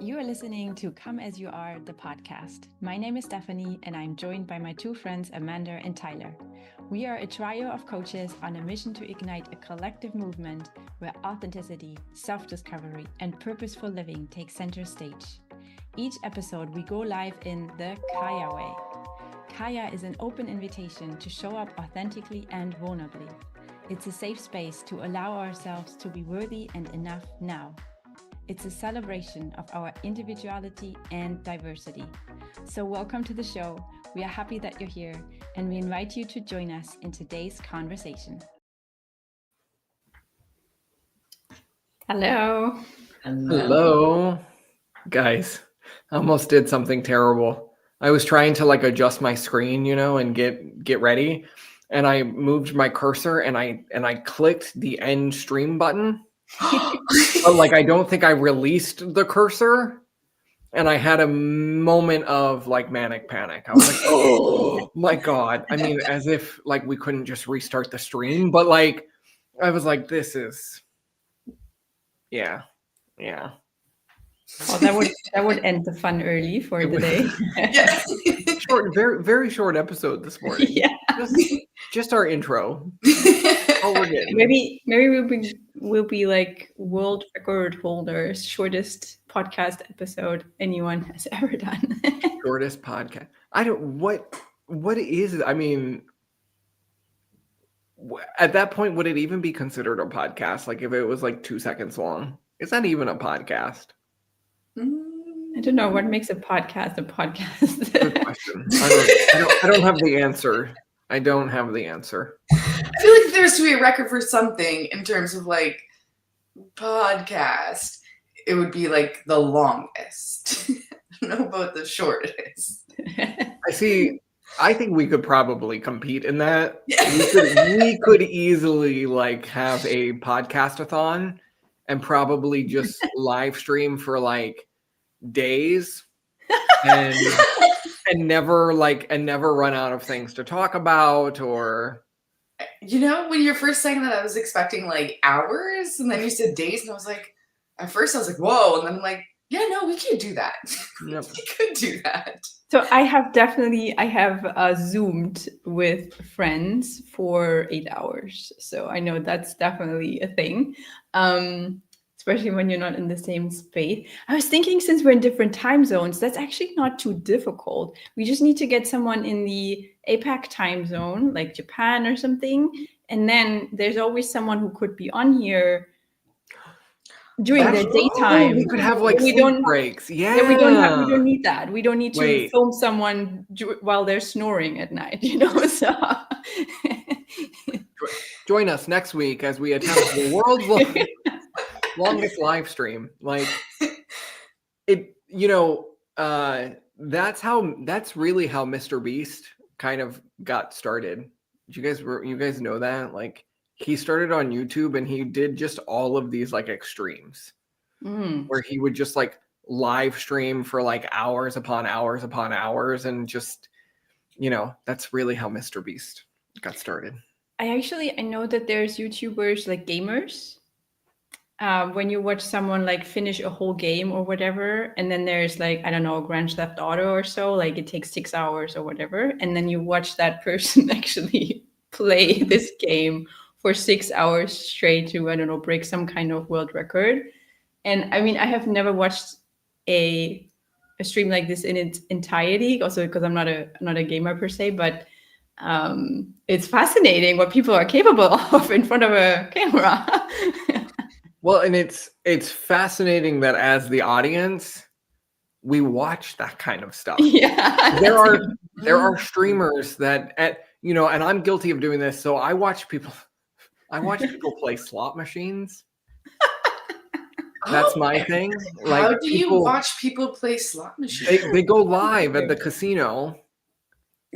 You are listening to Come As You Are, the podcast. My name is Stephanie, and I'm joined by my two friends, Amanda and Tyler. We are a trio of coaches on a mission to ignite a collective movement where authenticity, self-discovery, and purposeful living take center stage. Each episode, we go live in the Kaya way. Kaya is an open invitation to show up authentically and vulnerably. It's a safe space to allow ourselves to be worthy and enough now. It's a celebration of our individuality and diversity. So welcome to the show. We are happy that you're here, and we invite you to join us in today's conversation. Hello. Hello. Guys, I almost did something terrible. I was trying to adjust my screen, and get ready. And I moved my cursor and I clicked the end stream button. But I don't think I released the cursor, and I had a moment of manic panic. I was like, oh my God. I mean, as if we couldn't just restart the stream, but I was like, this is yeah. Well, that would end the fun early for the day. Yeah. Short, very, very short episode this morning. Yeah. Just our intro. Oh, we're getting. Maybe we'll be like world record holders, shortest podcast episode anyone has ever done. Shortest podcast. I don't what is it? I mean, at that point, would it even be considered a podcast? If it was 2 seconds long, is that even a podcast? I don't know what makes a podcast a podcast. Good question. I don't have the answer. I don't have the answer. I feel like there's to be a record for something in terms of podcast. It would be the longest. I don't know about the shortest. I think we could probably compete in that. Yeah. We could easily have a podcast-a-thon and probably just live stream for days and never run out of things to talk about. Or when you're first saying that, I was expecting hours, and then you said days, and I was at first I was whoa, and then I'm yeah, no, we can do that. Yep. We could do that. So I have Zoomed with friends for 8 hours. So I know that's definitely a thing. Especially when you're not in the same space. I was thinking, since we're in different time zones, that's actually not too difficult. We just need to get someone in the APAC time zone, like Japan or something. And then there's always someone who could be on here during the daytime. We could have sleep breaks. Yeah, we don't need that. We don't need to film someone while they're snoring at night, so. Join us next week as we attempt the world's longest live stream. That's really how Mr. Beast kind of got started. Did you guys know that? He started on YouTube and he did just all of these extremes where he would just live stream for hours upon hours upon hours, and just that's really how Mr. Beast got started. I know that there's YouTubers gamers. When you watch someone finish a whole game or whatever, and then there's I don't know, Grand Theft Auto or so, it takes 6 hours or whatever, and then you watch that person actually play this game for 6 hours straight to, I don't know, break some kind of world record. And I mean, I have never watched a stream like this in its entirety, also because I'm not a gamer per se, but it's fascinating what people are capable of in front of a camera. Well, and it's fascinating that as the audience, we watch that kind of stuff. Yeah. There are streamers that and I'm guilty of doing this. So I watch people play slot machines. That's my thing. How do you watch people play slot machines? They go live at the casino.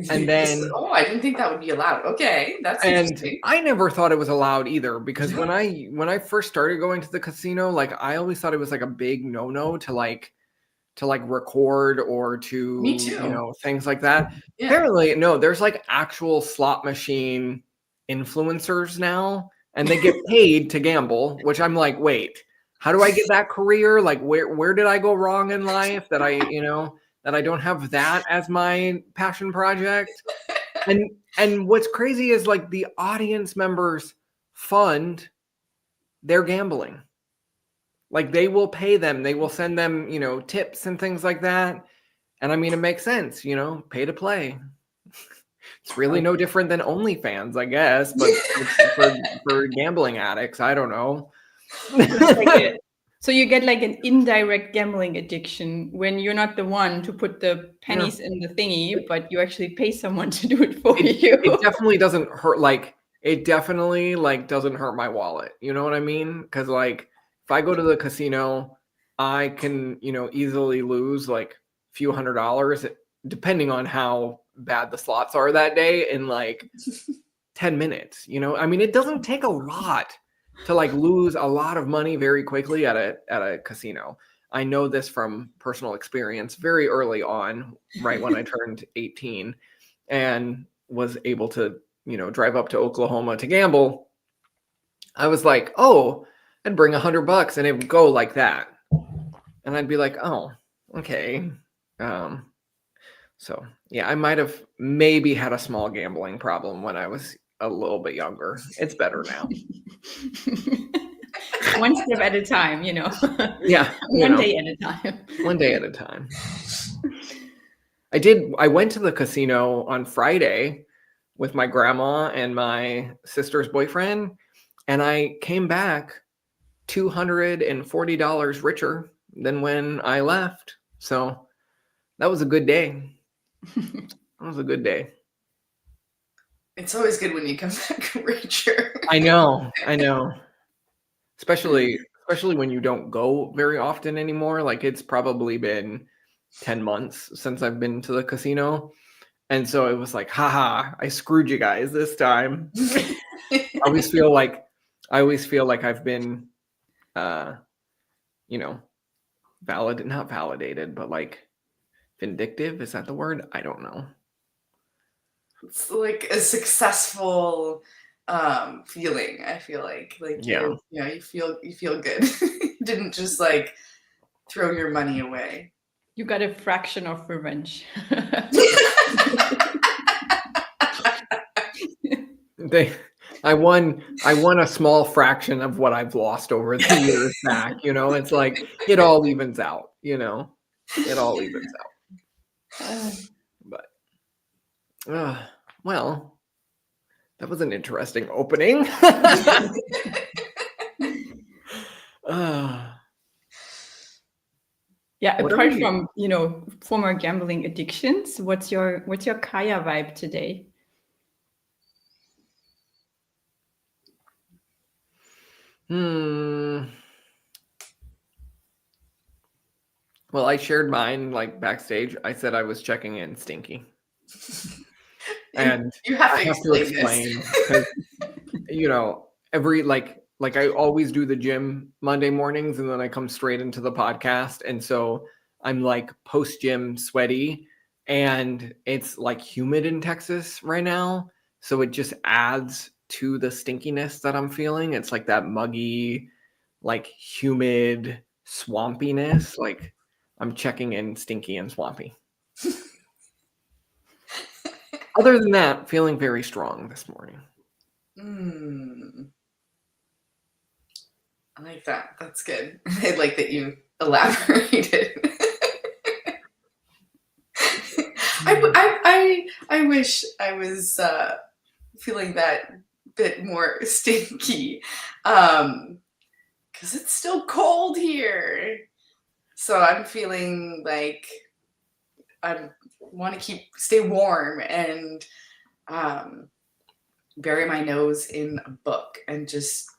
And then I didn't think that would be allowed. Okay, that's interesting. I never thought it was allowed either, because when I first started going to the casino, I always thought it was a big no to record or to Me too. Things like that. Yeah. Apparently, no, there's actual slot machine influencers now, and they get paid to gamble, which I'm wait, how do I get that career? Like where did I go wrong in life that I don't have that as my passion project? And what's crazy is like the audience members fund their gambling. Like they will pay them, they will send them, tips and things like that. And I mean, it makes sense, pay to play. It's really no different than OnlyFans, I guess, but for gambling addicts, I don't know. So you get like an indirect gambling addiction when you're not the one to put the pennies in the thingy, but you actually pay someone to do it for you. It definitely doesn't hurt. Like it definitely like doesn't hurt my wallet. You know what I mean? Because like if I go to the casino, I can easily lose like a few $100s, depending on how bad the slots are that day, in like 10 minutes. I mean, it doesn't take a lot to like lose a lot of money very quickly at a casino. I know this from personal experience very early on, right when I turned 18 and was able to, drive up to Oklahoma to gamble. I was like, oh, I'd bring $100 and it would go like that. And I'd be like, oh, okay. So yeah, I might have maybe had a small gambling problem when I was a little bit younger. It's better now. One step at a time, Yeah. One day at a time. One day at a time. I went to the casino on Friday with my grandma and my sister's boyfriend, and I came back $240 richer than when I left. So that was a good day. That was a good day. It's always good when you come back richer. I know. Especially when you don't go very often anymore. Like it's probably been 10 months since I've been to the casino. And so it was like, haha, I screwed you guys this time. I always feel like I've been not validated, but like vindictive. Is that the word? I don't know. It's like a successful feeling. I feel like you feel good. Didn't just like throw your money away. You got a fraction of revenge. I won a small fraction of what I've lost over the years back. It's like it all evens out. It all evens out. But well, that was an interesting opening. Yeah, apart from former gambling addictions, what's your Kaya vibe today? Well, I shared mine like backstage. I said I was checking in stinky. And you have to explain because every like I always do the gym Monday mornings and then I come straight into the podcast, and so I'm like post gym sweaty, and it's like humid in Texas right now, so it just adds to the stinkiness that I'm feeling. It's like that muggy, like humid swampiness. Like I'm checking in stinky and swampy. Other than that, feeling very strong this morning. I like that. That's good. I like that you elaborated. I wish I was feeling that bit more stinky, because it's still cold here. So I'm feeling like I want to stay warm and bury my nose in a book and just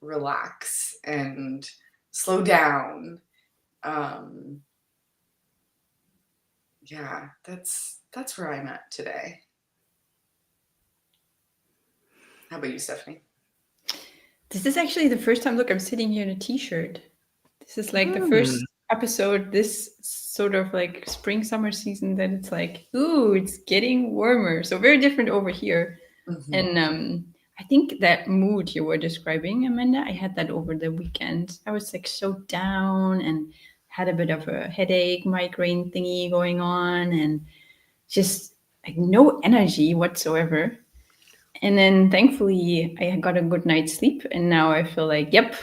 relax and slow down. Yeah, that's where I'm at today. How about you, Stephanie? This is actually the first time, look, I'm sitting here in a t-shirt. This is like the first episode this sort of like spring summer season that it's like, ooh, it's getting warmer. So very different over here. And I think that mood you were describing, Amanda, I had that over the weekend. I was like so down and had a bit of a headache, migraine thingy going on, and just like no energy whatsoever. And then thankfully I got a good night's sleep, and now I feel like, yep,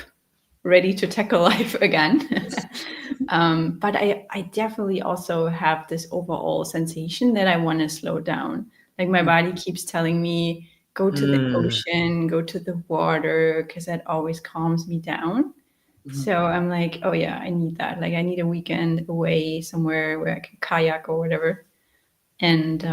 ready to tackle life again. But I definitely also have this overall sensation that I want to slow down. Like my body keeps telling me, go to the ocean, go to the water, because that always calms me down. So I'm like, oh yeah, I need that. Like I need a weekend away somewhere where I can kayak or whatever. And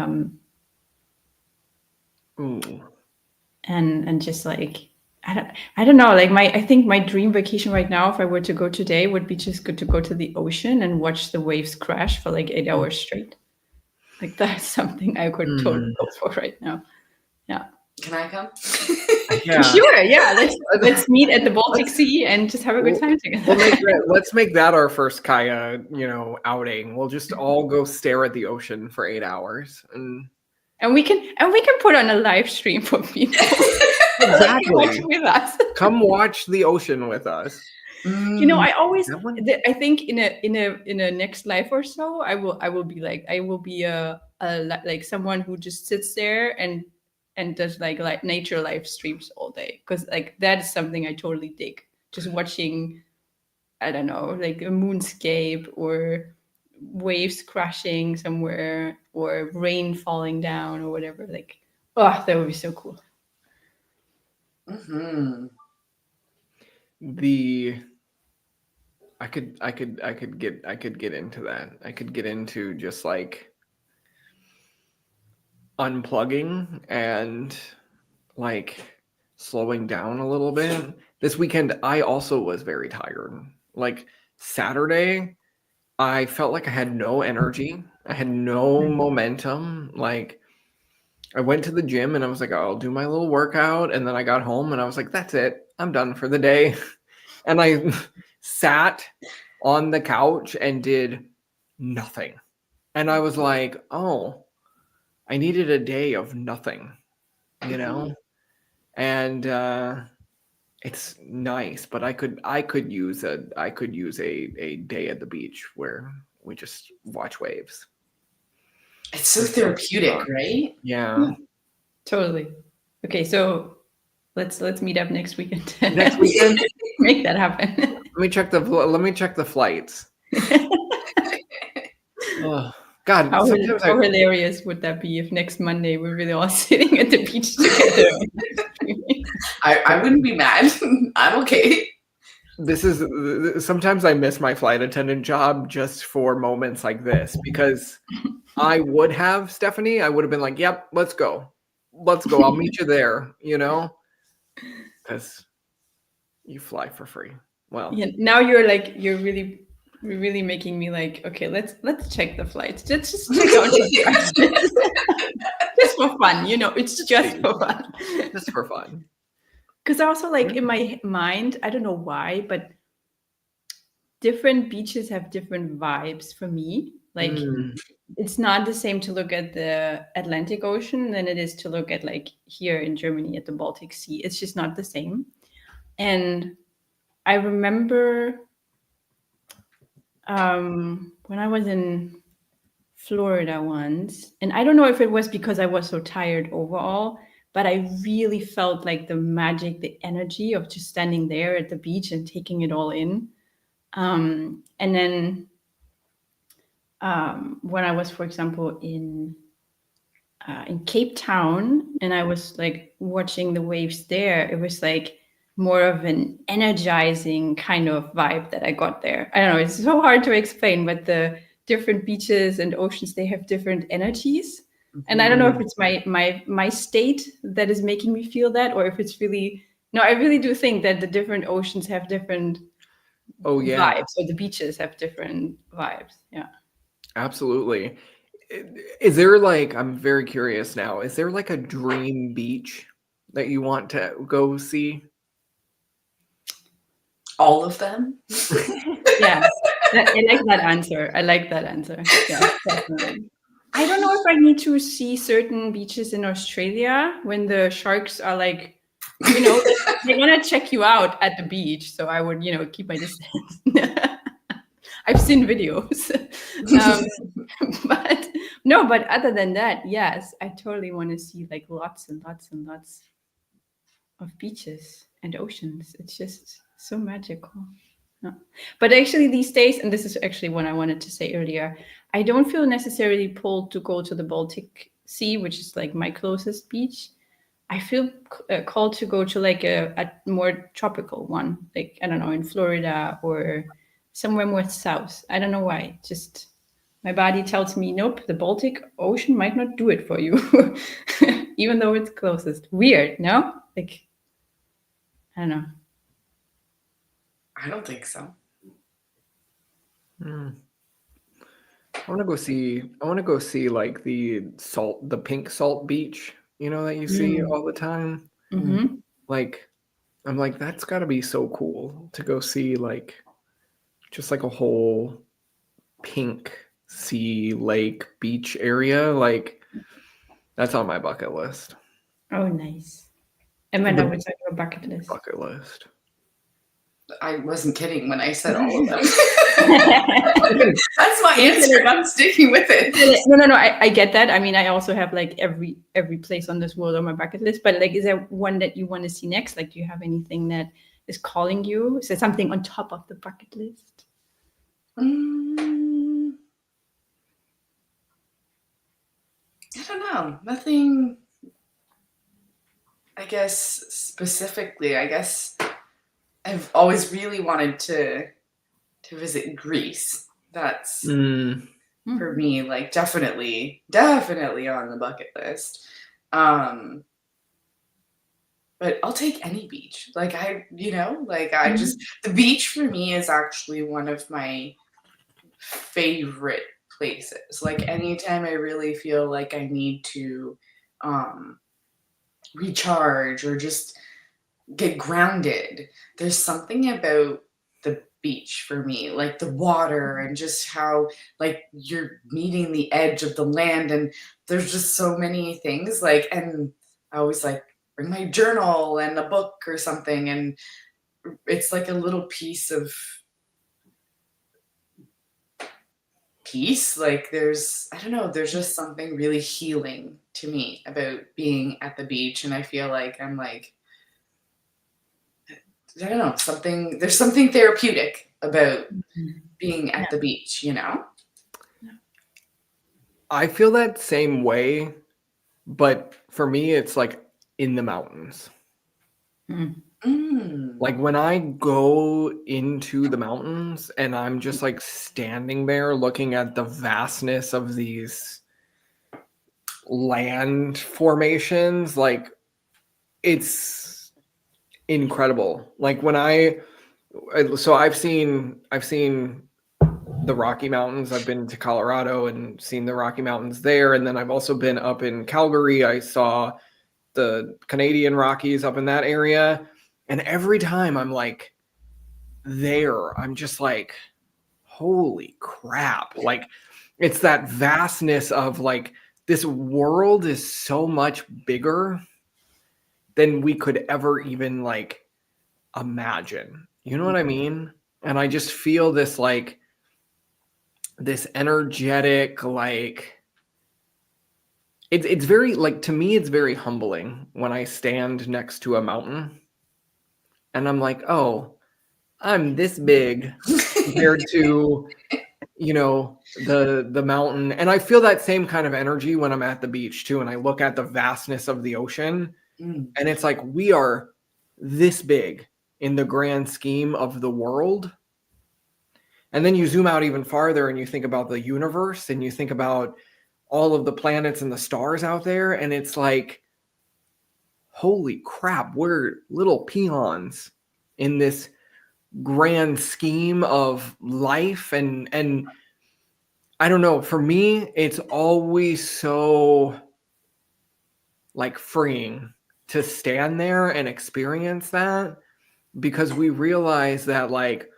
and just like I don't know, like I think my dream vacation right now, if I were to go today, would be just good to go to the ocean and watch the waves crash for like 8 hours straight. Like that's something I could totally go for right now. Yeah. Can I come? Yeah. Sure. Yeah. Let's meet at the Baltic Sea and just have a good time together. Let's make that our first Kaya, outing. We'll just all go stare at the ocean for 8 hours, and we can put on a live stream for people. Exactly. Watch with us. Come watch the ocean with us. I always, I think in a next life or so, I will be like someone who just sits there and does like nature live streams all day, because like that is something I totally dig. Just watching, I don't know, like a moonscape or waves crashing somewhere or rain falling down or whatever. Like, oh, that would be so cool. I could get into that. I could get into just like unplugging and like slowing down a little bit. This weekend I also was very tired. Like Saturday, I felt like I had no energy. I had no momentum. Like I went to the gym and I was like, I'll do my little workout. And then I got home and I was like, that's it. I'm done for the day. And I sat on the couch and did nothing. And I was like, oh, I needed a day of nothing, And it's nice, but I could use a day at the beach where we just watch waves. It's so therapeutic, right? Yeah. Totally. Okay, so let's meet up next weekend. Next weekend, make that happen. Let me check the flights. Oh, God, how hilarious would that be if next Monday we're really all sitting at the beach together? I wouldn't be mad. I'm okay. Sometimes I miss my flight attendant job just for moments like this, because I would have, Stephanie, I would have been like, yep, let's go. I'll meet you there, because you fly for free. Well, yeah, now you're really making me like, okay, let's check the flights. Let's just check out the prices. Just for fun, it's just for fun. Just for fun. Because also, like, in my mind, I don't know why, but different beaches have different vibes for me. Like, it's not the same to look at the Atlantic Ocean than it is to look at, like, here in Germany at the Baltic Sea. It's just not the same. And I remember when I was in Florida once, and I don't know if it was because I was so tired overall, but I really felt like the magic, the energy of just standing there at the beach and taking it all in. And then when I was, for example, in Cape Town, and I was like watching the waves there, it was like more of an energizing kind of vibe that I got there. I don't know, it's so hard to explain, but the different beaches and oceans, they have different energies. And I don't know if it's my state that is making me feel that, or if it's really, no, I really do think that the different oceans have different vibes, or the beaches have different vibes. Yeah. Absolutely. Is there like, I'm very curious now, is there like a dream beach that you want to go see? All of them? Yeah. I like that answer. Yeah, definitely. I don't know if I need to see certain beaches in Australia when the sharks are like you know, they want to check you out at the beach. So I would, you know, keep my distance. I've seen videos. But no, but other than that, yes, I totally want to see like lots and lots and lots of beaches and oceans. It's just so magical. No. But actually, these days, and this is actually what I wanted to say earlier, I don't feel necessarily pulled to go to the Baltic Sea, which is like my closest beach. I feel called to go to like a more tropical one, like, I don't know, in Florida or somewhere more south. I don't know why. Just my body tells me, nope, the Baltic Ocean might not do it for you, even though it's closest. Weird, no? Like, I don't know. I don't think so. I want to go see like the pink salt beach, you know, that you see all the time. Mm-hmm. Like, I'm like, that's got to be so cool to go see, like, just like a whole pink sea lake beach area. Like, that's on my bucket list. Oh, nice. Amanda, what's on your bucket list? Bucket list. I wasn't kidding when I said all of them. That's my answer. I'm sticking with it. No. I get that. I mean, I also have like every place on this world on my bucket list. But like, is there one that you want to see next? Like, do you have anything that is calling you? Is there something on top of the bucket list? I don't know. Nothing. I guess specifically. I guess I've always really wanted to visit Greece. That's for me, like, definitely on the bucket list. But I'll take any beach. Like, the beach for me is actually one of my favorite places. Like, anytime I really feel like I need to recharge or just get grounded, there's something about the beach for me, like the water and just how, like, you're meeting the edge of the land, and there's just so many things, like, and I always like bring my journal and a book or something, and it's like a little piece of peace. Like, there's just something really healing to me about being at the beach, and I feel like I'm like, I don't know, there's something therapeutic about being at the beach, you know? I feel that same way, but for me, it's like in the mountains. Like, when I go into the mountains and I'm just like standing there looking at the vastness of these land formations, like, it's incredible. Like, so I've seen the Rocky Mountains. I've been to Colorado and seen the Rocky Mountains there, and then I've also been up in Calgary. I saw the Canadian Rockies up in that area, and every time I'm like there, I'm just like, holy crap. Like, it's that vastness of, like, this world is so much bigger than we could ever even, like, imagine. You know what I mean? And I just feel this, like, this energetic, like, it's very, like, to me, it's very humbling when I stand next to a mountain and I'm like, oh, I'm this big compared to, you know, the mountain. And I feel that same kind of energy when I'm at the beach too, and I look at the vastness of the ocean, and it's like, we are this big in the grand scheme of the world. And then you zoom out even farther and you think about the universe, and you think about all of the planets and the stars out there, and it's like, holy crap, we're little peons in this grand scheme of life. And I don't know, for me, it's always so, like, freeing to stand there and experience that, because we realize that, like,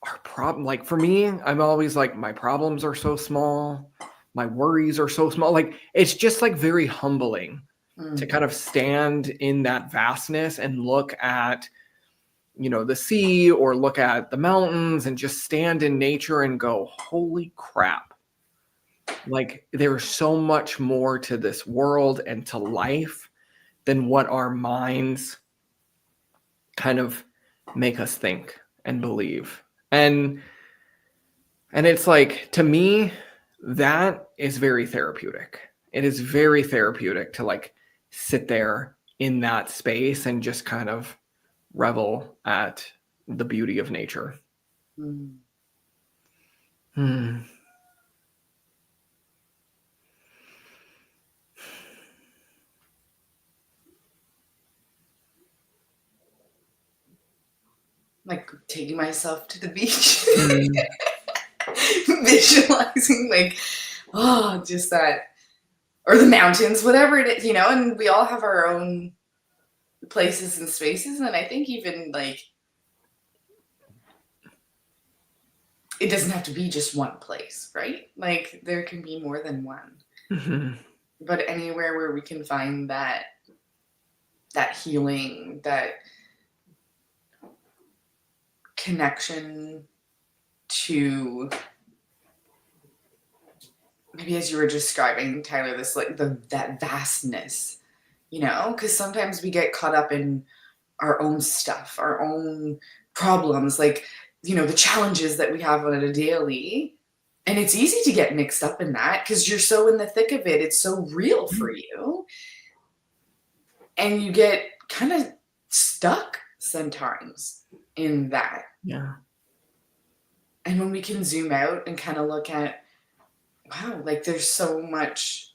our problem, like, for me, I'm always like, my problems are so small, my worries are so small. Like, it's just, like, very humbling to kind of stand in that vastness and look at, the sea or look at the mountains and just stand in nature and go, holy crap. Like, there's so much more to this world and to life than what our minds kind of make us think and believe. And it's like, to me, that is very therapeutic. It is very therapeutic to like sit there in that space and just kind of revel at the beauty of nature. Like taking myself to the beach, visualizing like, just that, or the mountains, whatever it is, and we all have our own places and spaces. And I think even like, it doesn't have to be just one place, right? Like there can be more than one, but anywhere where we can find that healing, that connection to, maybe as you were describing, Tyler, this like that vastness, because sometimes we get caught up in our own stuff, our own problems, like, the challenges that we have on a daily. And it's easy to get mixed up in that because you're so in the thick of it. It's so real for you. And you get kind of stuck sometimes in that. Yeah. And when we can zoom out and kind of look at, wow, like there's so much,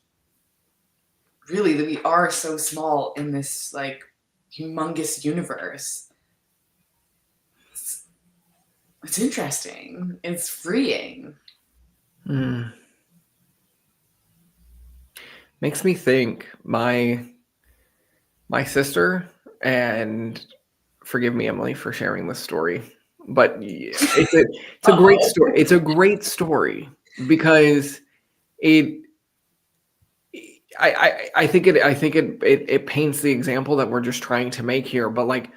really, that we are so small in this like humongous universe. It's interesting. It's freeing. Makes me think my sister, and forgive me, Emily, for sharing this story, but it's a great story. It's a great story because I think it paints the example that we're just trying to make here. But like,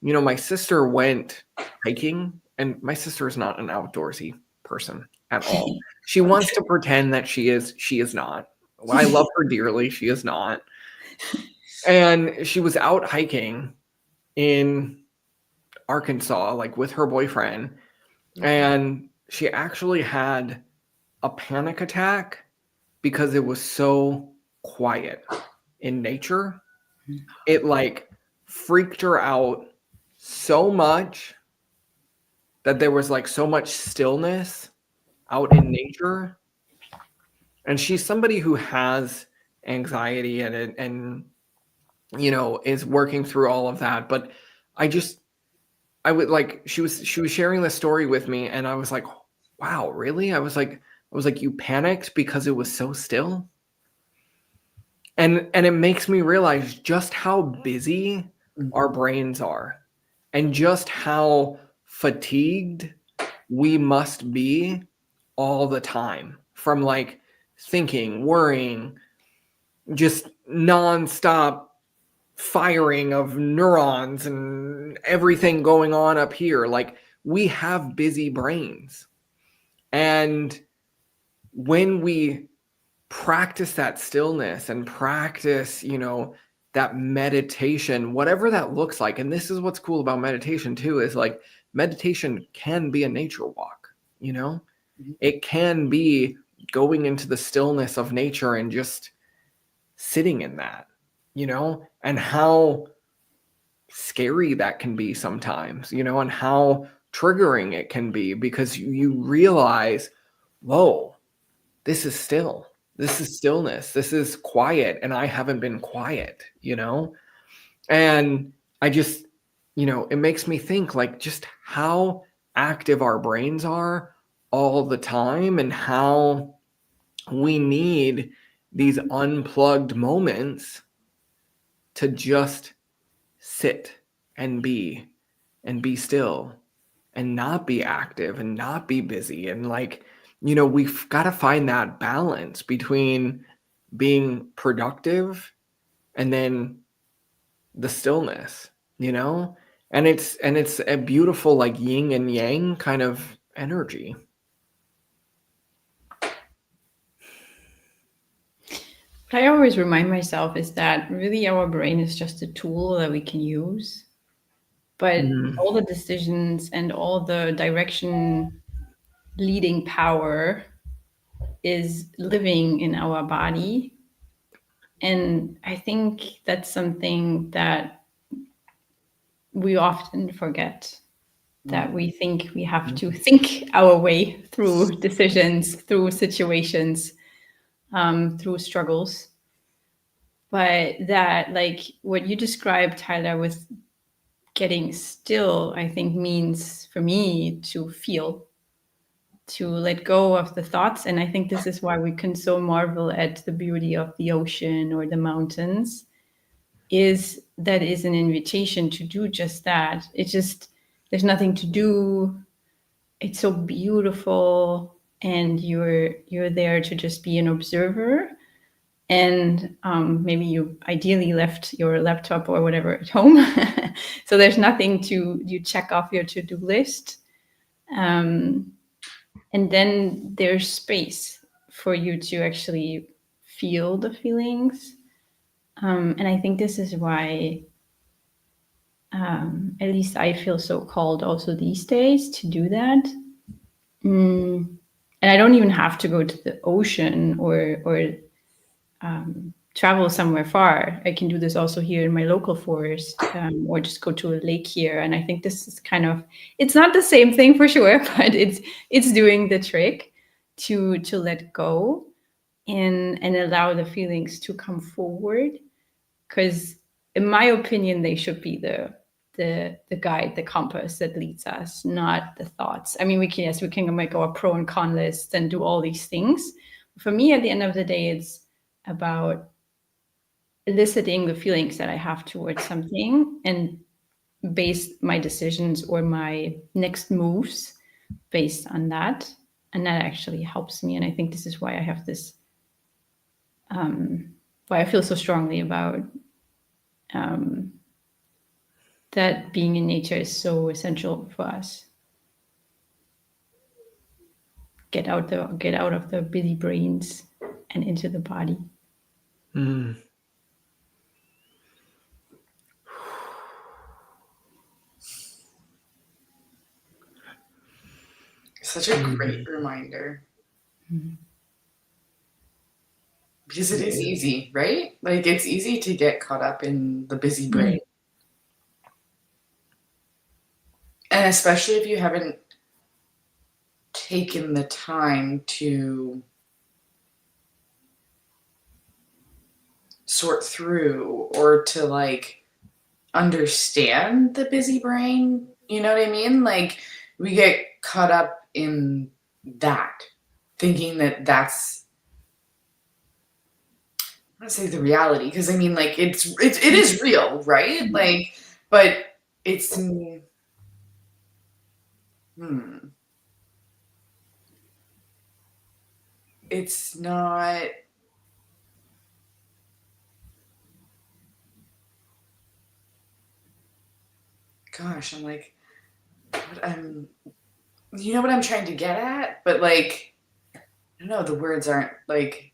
my sister went hiking, and my sister is not an outdoorsy person at all. She wants to pretend that she is not. Well, I love her dearly. She is not. And she was out hiking in Arkansas, like with her boyfriend. And she actually had a panic attack because it was so quiet in nature. It like freaked her out so much that there was like so much stillness out in nature. And she's somebody who has anxiety and is working through all of that. But I would like, she was sharing this story with me, and I was like, wow, really? I was like, you panicked because it was so still? And it makes me realize just how busy our brains are, and just how fatigued we must be all the time from like thinking, worrying, just nonstop firing of neurons and everything going on up here. Like, we have busy brains. And when we practice that stillness and practice, that meditation, whatever that looks like. And this is what's cool about meditation too, is like meditation can be a nature walk, It can be going into the stillness of nature and just sitting in that, and how scary that can be sometimes, and how triggering it can be, because you realize, whoa, this is still. This is stillness. This is quiet, and I haven't been quiet, And I just, it makes me think like just how active our brains are all the time, and how we need these unplugged moments to just sit and be still and not be active and not be busy. And like, we've got to find that balance between being productive and then the stillness, you know? And it's a beautiful like yin and yang kind of energy. What I always remind myself is that really our brain is just a tool that we can use, but all the decisions and all the direction leading power is living in our body. And I think that's something that we often forget, that we think we have to think our way through decisions, through situations, through struggles. But that, like what you described, Tyler, with getting still, I think means for me to feel, to let go of the thoughts. And I think this is why we can so marvel at the beauty of the ocean or the mountains, is that is an invitation to do just that. It's just, there's nothing to do. It's so beautiful. And you're there to just be an observer. And maybe you ideally left your laptop or whatever at home. So there's nothing you check off your to-do list. And then there's space for you to actually feel the feelings. And I think this is why, at least I feel so called also these days to do that. And I don't even have to go to the ocean or travel somewhere far. I can do this also here in my local forest, or just go to a lake here. And I think this is kind of, it's not the same thing for sure, but it's doing the trick to let go and allow the feelings to come forward. Because in my opinion, they should be the guide, the compass that leads us, not the thoughts. I mean, we can make our pro and con lists and do all these things. For me, at the end of the day, it's about eliciting the feelings that I have towards something and base my decisions or my next moves based on that. And that actually helps me. And I think this is why I have this, why I feel so strongly about that being in nature is so essential for us. Get out of the busy brains and into the body. Such a great reminder. Because it is easy, right? Like, it's easy to get caught up in the busy brain. And especially if you haven't taken the time to sort through or to like understand the busy brain. You know what I mean? Like, we get caught up in that, thinking that that's, I don't say the reality, because I mean, like, it is real, right? Like, but it's it's not. Gosh, I'm like, you know what I'm trying to get at? But like, I don't know, the words aren't like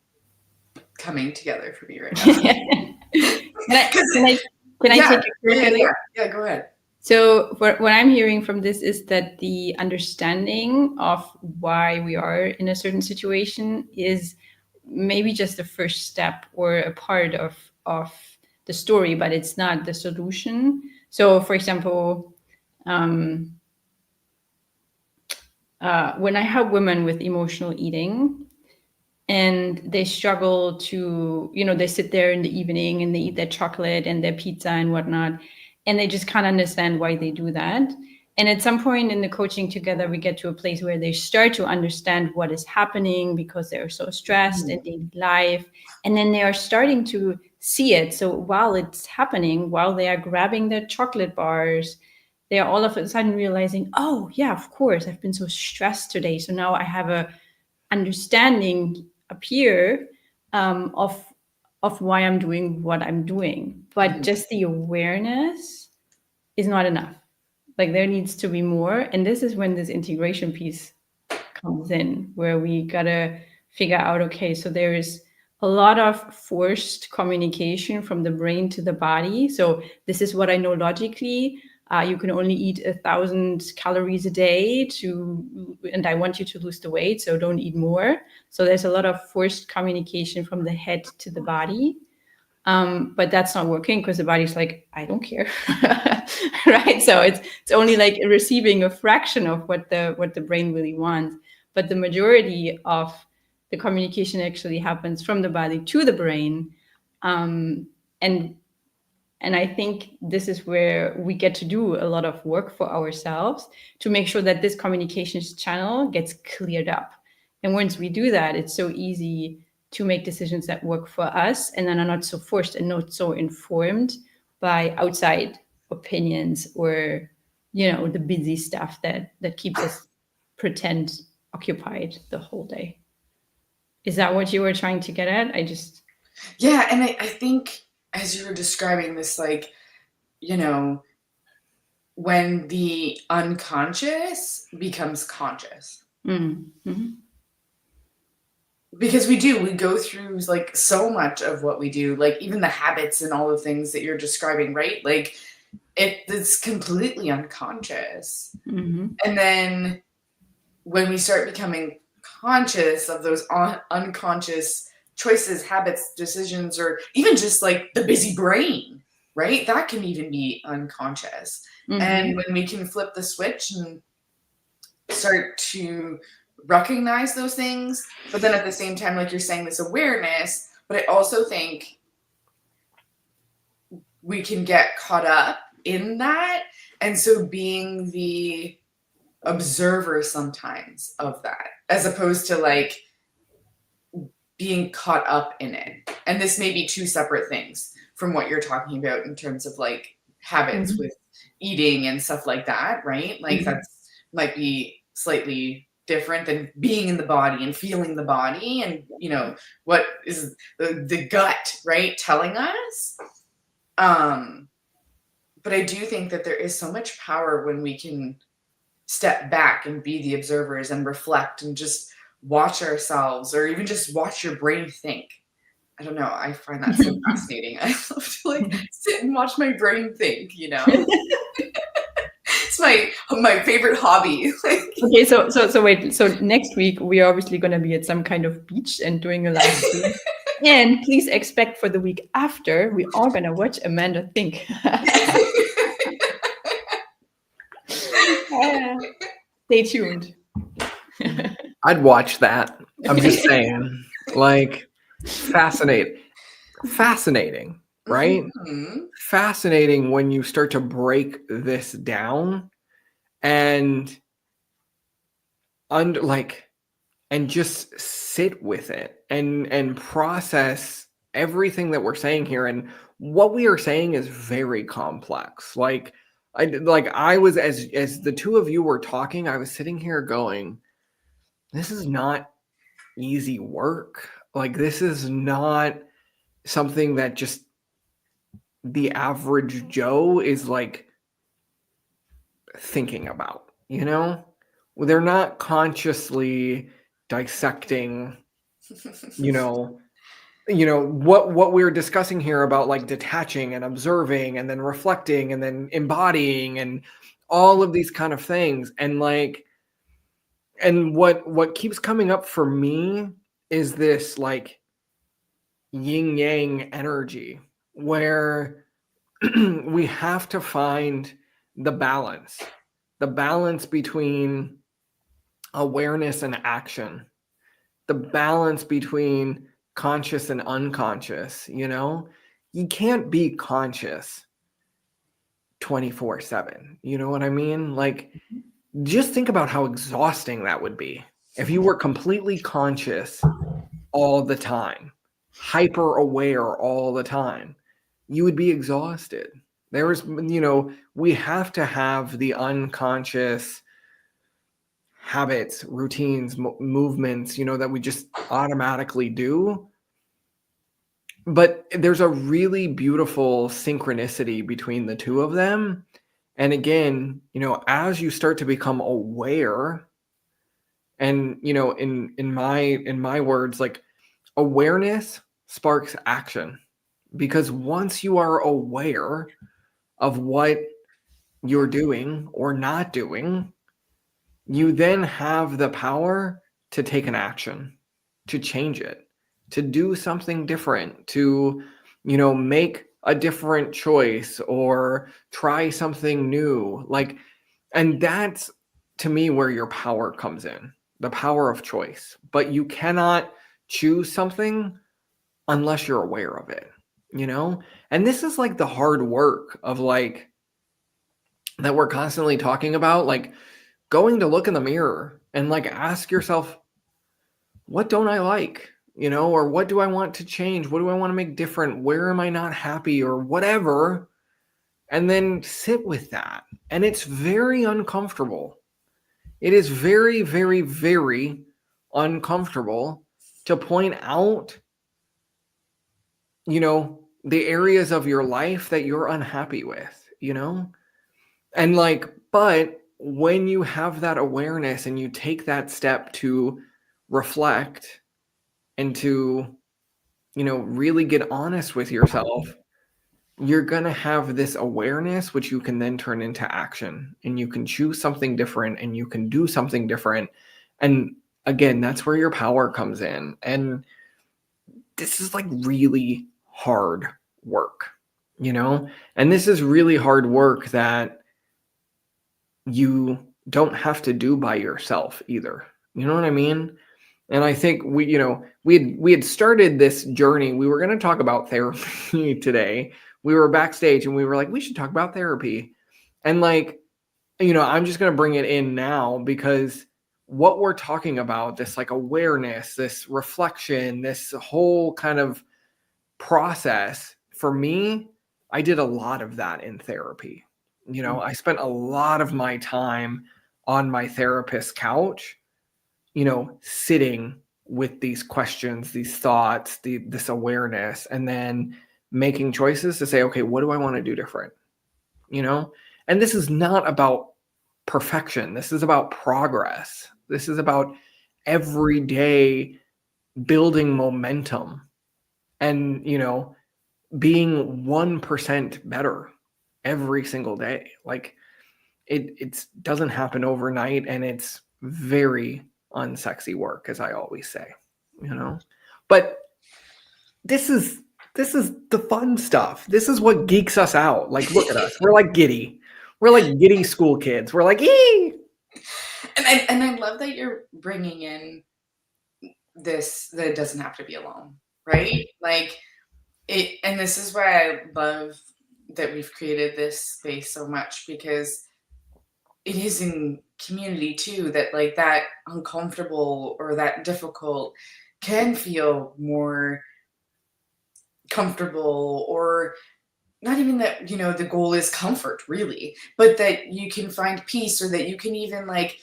coming together for me right now. Can I take a quick at it? Yeah, go ahead. So what I'm hearing from this is that the understanding of why we are in a certain situation is maybe just the first step or a part of the story, but it's not the solution. So, for example, when I help women with emotional eating and they struggle to, they sit there in the evening and they eat their chocolate and their pizza and whatnot, and they just can't understand why they do that. And at some point in the coaching together, we get to a place where they start to understand what is happening because they're so stressed in daily life. And then they are starting to see it. So while it's happening, while they are grabbing their chocolate bars, they are all of a sudden realizing, oh, yeah, of course, I've been so stressed today. So now I have a understanding appear of of why I'm doing what I'm doing. But just the awareness is not enough. Like there needs to be more. And this is when this integration piece comes in, where we gotta figure out, okay, so there is a lot of forced communication from the brain to the body. So this is what I know logically. You can only eat 1,000 calories a day and I want you to lose the weight, so don't eat more. So there's a lot of forced communication from the head to the body. But that's not working because the body's like, I don't care, right? So it's only like receiving a fraction of what the brain really wants. But the majority of the communication actually happens from the body to the brain, and I think this is where we get to do a lot of work for ourselves to make sure that this communications channel gets cleared up. And once we do that, it's so easy to make decisions that work for us and then are not so forced and not so informed by outside opinions or, the busy stuff that keeps us pretend occupied the whole day. Is that what you were trying to get at? Yeah, and I think as you were describing this, like, when the unconscious becomes conscious. Mm-hmm. Because we go through like so much of what we do, like even the habits and all the things that you're describing, right? Like it's completely unconscious. Mm-hmm. And then when we start becoming conscious of those unconscious choices, habits, decisions, or even just like the busy brain, right? That can even be unconscious. Mm-hmm. And when we can flip the switch and start to recognize those things, but then at the same time, like you're saying, this awareness, but I also think we can get caught up in that. And so being the observer sometimes of that, as opposed to like being caught up in it. And this may be two separate things from what you're talking about in terms of like habits with eating and stuff like that, right? Like that's might be slightly different than being in the body and feeling the body and what is the gut, right, telling us. But I do think that there is so much power when we can step back and be the observers and reflect and just watch ourselves, or even just watch your brain think. I don't know, I find that so fascinating. I love to like sit and watch my brain think, It's my favorite hobby. Okay, so wait. So next week we are obviously going to be at some kind of beach and doing a live stream. And please expect for the week after we are going to watch Amanda think. Stay tuned. I'd watch that. I'm just saying, like, fascinating, right? Mm-hmm. Fascinating when you start to break this down and just sit with it and process everything that we're saying here. And what we are saying is very complex. I was, as the two of you were talking, I was sitting here going, this is not easy work. Like, this is not something that just the average Joe is like thinking about, They're not consciously dissecting, what we're discussing here about like detaching and observing and then reflecting and then embodying and all of these kind of things. And what keeps coming up for me is this like yin yang energy where we have to find the balance between awareness and action, the balance between conscious and unconscious. You can't be conscious 24/7. You know what I mean? Like, just think about how exhausting that would be if you were completely conscious all the time, hyper aware all the time. You would be exhausted. We have to have the unconscious habits, routines, movements, that we just automatically do but there's a really beautiful synchronicity between the two of them. And again, as you start to become aware, and in my words, like, awareness sparks action, because once you are aware of what you're doing or not doing, you then have the power to take an action, to change it, to do something different, to, make a different choice or try something new. Like, and that's, to me, where your power comes in, the power of choice. But you cannot choose something unless you're aware of it, And this is like the hard work of, like, that we're constantly talking about, like going to look in the mirror and, like, ask yourself, what don't I like? Or what do I want to change? What do I want to make different? Where am I not happy, or whatever? And then sit with that. And it's very uncomfortable. It is very, very, very uncomfortable to point out, the areas of your life that you're unhappy with, And, like, but when you have that awareness and you take that step to reflect and to, really get honest with yourself, you're going to have this awareness, which you can then turn into action, and you can choose something different and you can do something different. And again, that's where your power comes in. And this is, like, really hard work, and this is really hard work that you don't have to do by yourself either. You know what I mean? And I think we had started this journey. We were going to talk about therapy today. We were backstage and we were like, we should talk about therapy. And, like, I'm just going to bring it in now, because what we're talking about, this, like, awareness, this reflection, this whole kind of process, for me, I did a lot of that in therapy. I spent a lot of my time on my therapist's couch, sitting with these questions, these thoughts, this awareness, and then making choices to say, okay, what do I want to do different? And this is not about perfection. This is about progress. This is about every day building momentum and, being 1% better every single day. Like, it doesn't happen overnight, and it's very unsexy work, as I always say, but this is the fun stuff. This is what geeks us out. Like, look at us. We're like giddy school kids. We're like, ee! And I love that you're bringing in this, that it doesn't have to be alone, right? Like, and this is why I love that we've created this space so much, because it is in community too, that, like, that uncomfortable or that difficult can feel more comfortable, or not even that, the goal is comfort really, but that you can find peace, or that you can even, like,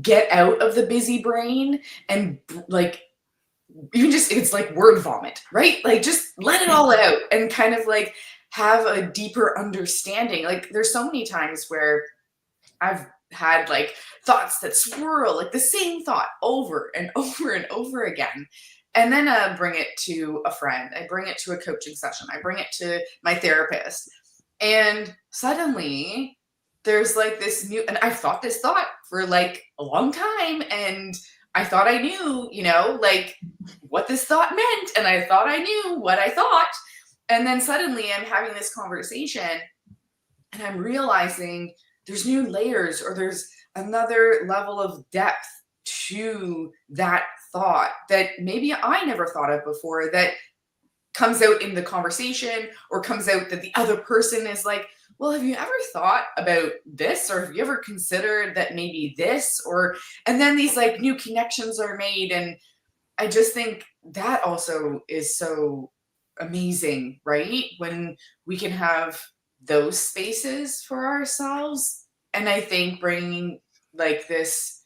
get out of the busy brain and, like, you just, it's like word vomit, right? Like, just let it all out and kind of, like, have a deeper understanding. Like, there's so many times where I've had, like, thoughts that swirl, like the same thought over and over and over again. And then bring it to a friend. I bring it to a coaching session. I bring it to my therapist. And suddenly there's, like, this new, and I've thought this thought for, like, a long time. And I thought I knew, like, what this thought meant. And I thought I knew what I thought. And then suddenly I'm having this conversation and I'm realizing there's new layers, or there's another level of depth to that thought that maybe I never thought of before, that comes out in the conversation, or comes out that the other person is like, well, have you ever thought about this? Or have you ever considered that maybe this? Or, and then these, like, new connections are made. And I just think that also is so amazing, right? When we can have those spaces for ourselves. And I think bringing, like, this,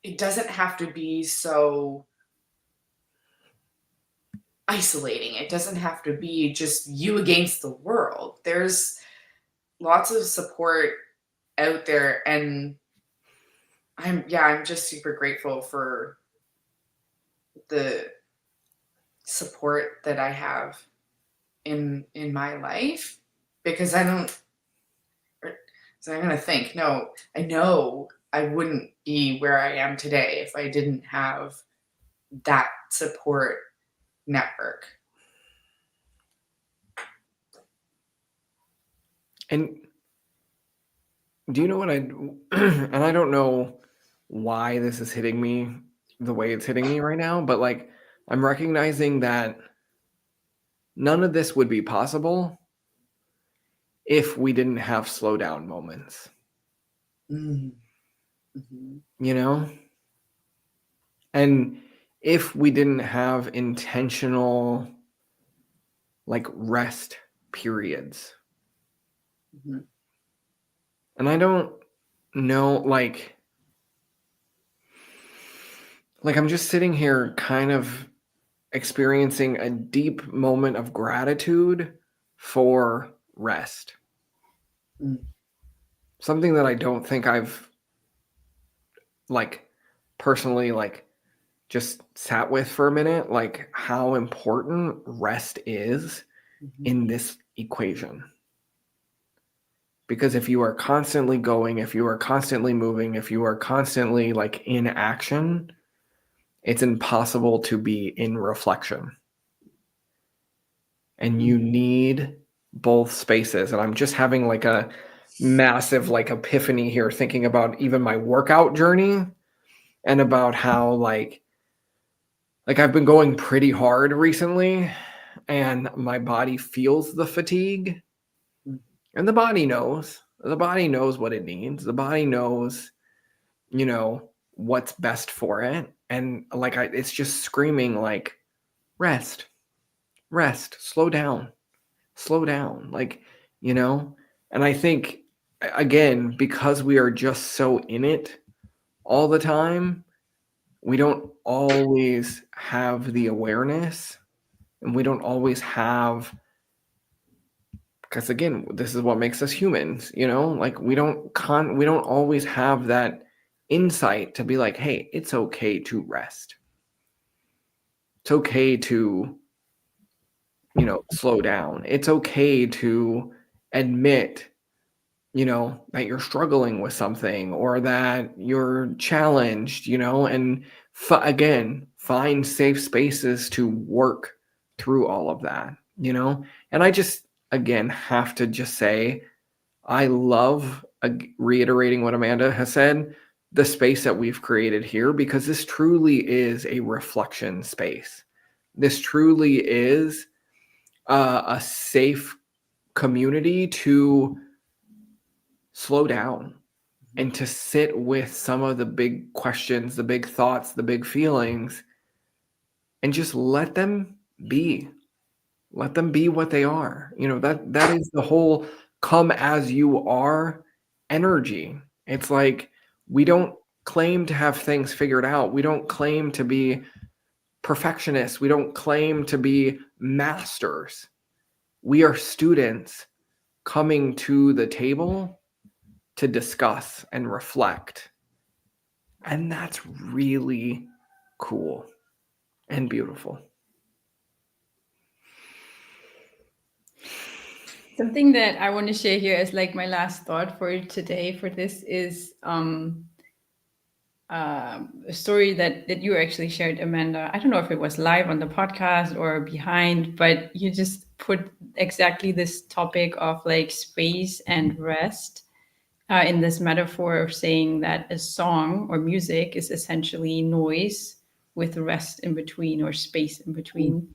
it doesn't have to be so isolating. It doesn't have to be just you against the world. There's lots of support out there, and I'm just super grateful for the support that I have in my life, because so I'm gonna think, no, I know I wouldn't be where I am today if I didn't have that support network. And do you know what and I don't know why this is hitting me the way it's hitting me right now, but like I'm recognizing that none of this would be possible if we didn't have slow down moments. Mm-hmm. You know? And if we didn't have intentional like rest periods. Mm-hmm. And I don't know, like I'm just sitting here kind of experiencing a deep moment of gratitude for rest. Mm. Something that I don't think I've like personally like just sat with for a minute, like how important rest is in this equation. Because if you are constantly going, if you are constantly moving, if you are constantly like in action, it's impossible to be in reflection. And you need both spaces. And I'm just having like a massive like epiphany here, thinking about even my workout journey and about how like I've been going pretty hard recently and my body feels the fatigue. And the body knows what it needs. The body knows, what's best for it. And like, it's just screaming like, rest, slow down, like, and I think, again, because we are just so in it all the time, we don't always have the awareness, and we don't always have, because again, this is what makes us humans, like we don't always have that insight to be like, hey, it's okay to rest. It's okay to, slow down. It's okay to admit, that you're struggling with something or that you're challenged, and again, find safe spaces to work through all of that, and I just, again, have to just say, I love reiterating what Amanda has said, the space that we've created here, because this truly is a reflection space. This truly is a safe community to slow down and to sit with some of the big questions, the big thoughts, the big feelings, and just let them be. Let them be what they are. That is the whole come as you are energy. It's like we don't claim to have things figured out. We don't claim to be perfectionists. We don't claim to be masters. We are students coming to the table to discuss and reflect. And that's really cool and beautiful. Something that I want to share here as like my last thought for today for this is a story that you actually shared, Amanda. I don't know if it was live on the podcast or behind, but you just put exactly this topic of like space and rest in this metaphor of saying that a song or music is essentially noise with rest in between or space in between.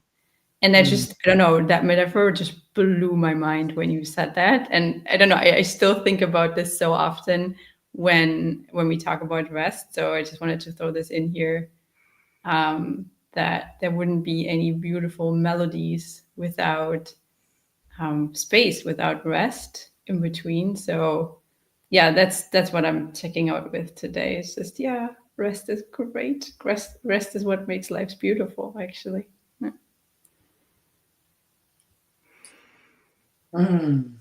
And I just, I don't know, that metaphor just blew my mind when you said that. And I don't know, I still think about this so often when we talk about rest. So I just wanted to throw this in here, that there wouldn't be any beautiful melodies without space, without rest in between. So yeah, that's what I'm checking out with today. It's just, rest is great. Rest is what makes life beautiful, actually. Yeah. Mm.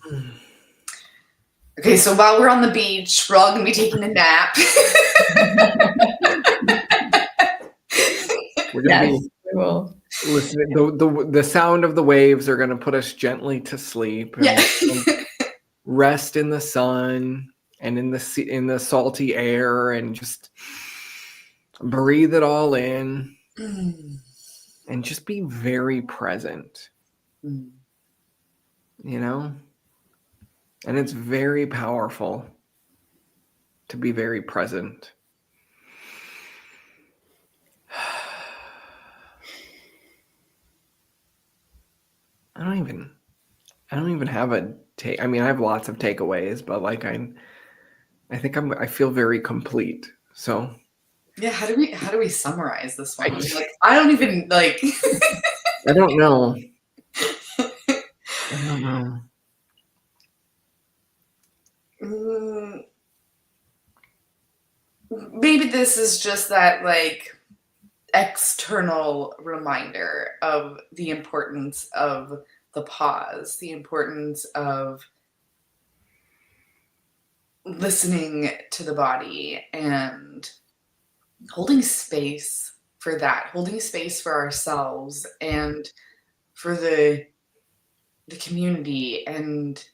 Okay, so while we're on the beach, we're all going to be taking a nap. We're going to be listening. The sound of the waves are going to put us gently to sleep. And rest in the sun and in the salty air, and just breathe it all in. And just be very present. You know? And it's very powerful to be very present. I don't even have a take. I mean, I have lots of takeaways, but like I think I feel very complete. So yeah, how do we summarize this one? I don't even like. I don't know. I don't know. Maybe this is just that like external reminder of the importance of the pause, the importance of listening to the body and holding space for that, holding space for ourselves and for the community, and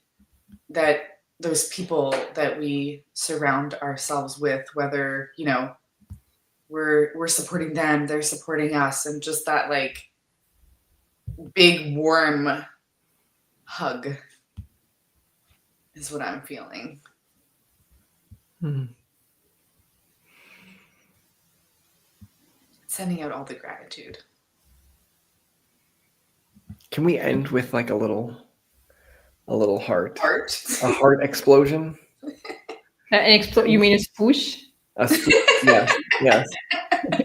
that those people that we surround ourselves with, whether, you know, we're supporting them, they're supporting us, and just that like big warm hug is what I'm feeling. Sending out all the gratitude. Can we end with like a little heart? A heart explosion? You mean a swoosh? Yes.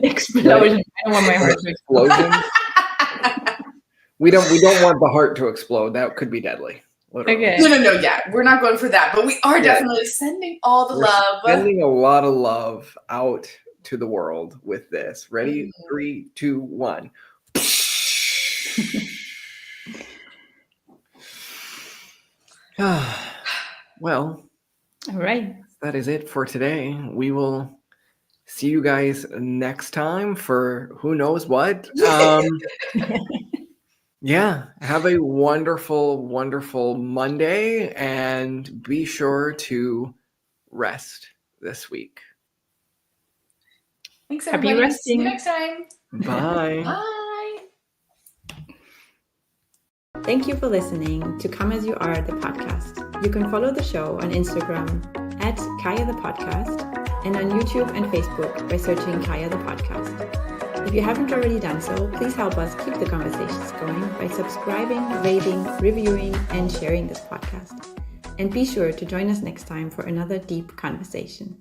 Explosion. I don't want my heart to explode. We don't want the heart to explode. That could be deadly. Literally. Okay. No. Yeah, we're not going for that, but we are definitely sending all the love. Sending a lot of love out to the world with this. Ready? 3, 2, 1. Well, all right. That is it for today. We will see you guys next time for who knows what. Yeah, have a wonderful, wonderful Monday, and be sure to rest this week. Thanks, everybody. Happy resting. See you next time. Bye. Bye. Thank you for listening to Come As You Are, the podcast. You can follow the show on Instagram at Kaya the Podcast, and on YouTube and Facebook by searching Kaya the Podcast. If you haven't already done so, please help us keep the conversations going by subscribing, rating, reviewing, and sharing this podcast. And be sure to join us next time for another deep conversation.